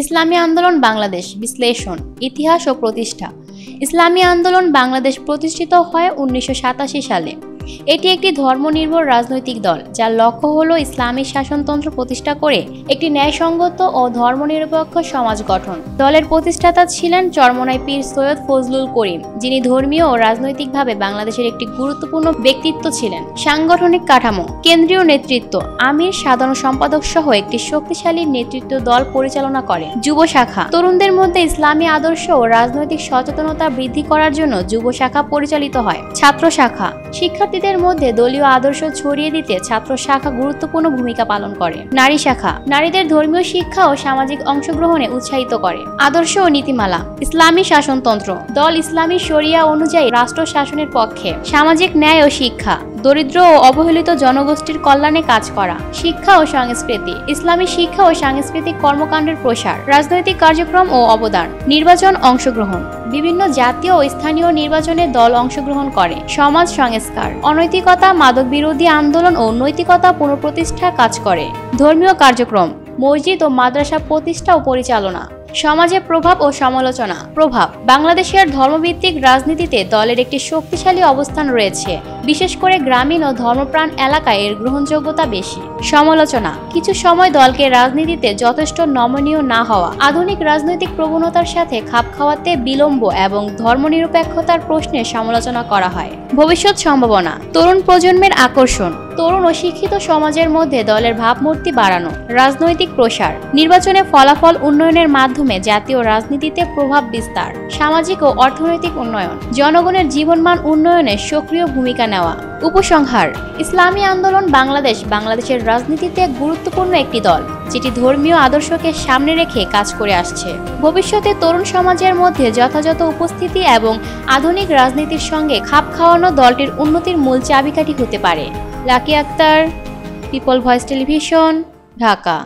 ইসলামী আন্দোলন বাংলাদেশ বিশ্লেষণ, ইতিহাস ও প্রতিষ্ঠা। ইসলামী আন্দোলন বাংলাদেশ প্রতিষ্ঠিত হয় 1987 সালে। এটি একটি ধর্মনির্ভর রাজনৈতিক দল যার লক্ষ্য হল ইসলামী শাসনতন্ত্র প্রতিষ্ঠা করে একটি ন্যায়সঙ্গত ও ধর্মনিরপেক্ষ সমাজ গঠন। দলের প্রতিষ্ঠাতা ছিলেন চরমোনাই পীর সৈয়দ ফজলুল করিম, যিনি ধর্মীয় ও রাজনৈতিকভাবে বাংলাদেশের একটি গুরুত্বপূর্ণ ব্যক্তিত্ব ছিলেন। সাংগঠনিক কাঠামো: কেন্দ্রীয় নেতৃত্ব আমির, সাধারণ সম্পাদক সহ একটি শক্তিশালী নেতৃত্ব দল পরিচালনা করে। যুব শাখা: তরুণদের মধ্যে ইসলামী আদর্শ ও রাজনৈতিক সচেতনতা বৃদ্ধি করার জন্য যুব শাখা পরিচালিত হয়। ছাত্র শাখা: শিক্ষার্থীদের মধ্যে দলীয় আদর্শ ছড়িয়ে দিতে ছাত্র শাখা গুরুত্বপূর্ণ ভূমিকা পালন করে। নারী শাখা: নারীদের ধর্মীয় শিক্ষা ও সামাজিক অংশগ্রহণে উৎসাহিত করে। আদর্শ ও নীতিমালা: ইসলামী শাসনতন্ত্র দল ইসলামী শরিয়া অনুযায়ী রাষ্ট্র শাসনের পক্ষে। সামাজিক ন্যায় ও শিক্ষা: দরিদ্র ও অবহেলিত জনগোষ্ঠীর কল্যাণে কাজ করা। শিক্ষা ও সংস্কৃতি: ইসলামী শিক্ষা ও সাংস্কৃতিক কর্মকাণ্ডের প্রসার। রাজনৈতিক কার্যক্রম ও অবদান: নির্বাচন, অংশগ্রহণ। বিভিন্ন জাতীয় ও স্থানীয় নির্বাচনে দল অংশগ্রহণ করে। সমাজ সংস্কার: অনৈতিকতা, মাদক বিরোধী আন্দোলন ও নৈতিকতা পুনঃপ্রতিষ্ঠার কাজ করে। ধর্মীয় কার্যক্রম: মসজিদ ও মাদ্রাসা প্রতিষ্ঠা ও পরিচালনা। সমাজে প্রভাব ও সমালোচনা। প্রভাব: বাংলাদেশের ধর্মভিত্তিক রাজনীতিতে দলের একটি শক্তিশালী অবস্থান রয়েছে, বিশেষ করে গ্রামীণ ও ধর্মপ্রাণ এলাকায় এর গ্রহণযোগ্যতা বেশি। সমালোচনা: কিছু সময় দলকে রাজনীতিতে যথেষ্ট নমনীয় না হওয়া, আধুনিক রাজনৈতিক প্রবণতার সাথে খাপ খাওয়াতে বিলম্ব এবং ধর্মনিরপেক্ষতার প্রশ্নে সমালোচনা করা হয়। ভবিষ্যৎ সম্ভাবনা: তরুণ প্রজন্মের আকর্ষণ, তরুণ ও শিক্ষিত সমাজের মধ্যে দলের ভাবমূর্তি বাড়ানো। রাজনৈতিক প্রসার: নির্বাচনে ফলাফল উন্নয়নের মাধ্যমে জাতীয় রাজনীতিতে প্রভাব বিস্তার। সামাজিক ও অর্থনৈতিক উন্নয়ন: জনগণের জীবনমান উন্নয়নে সক্রিয় ভূমিকা নেওয়া। উপসংহার: ইসলামী আন্দোলন বাংলাদেশ বাংলাদেশের রাজনীতিতে গুরুত্বপূর্ণ একটি দল, যেটি ধর্মীয় আদর্শকে সামনে রেখে কাজ করে আসছে। ভবিষ্যতে তরুণ সমাজের মধ্যে যথাযথ উপস্থিতি এবং আধুনিক রাজনীতির সঙ্গে খাপ খাওয়ানো দলটির উন্নতির মূল চাবিকাঠি হতে পারে। Lucky Akter, people voice television, Dhaka.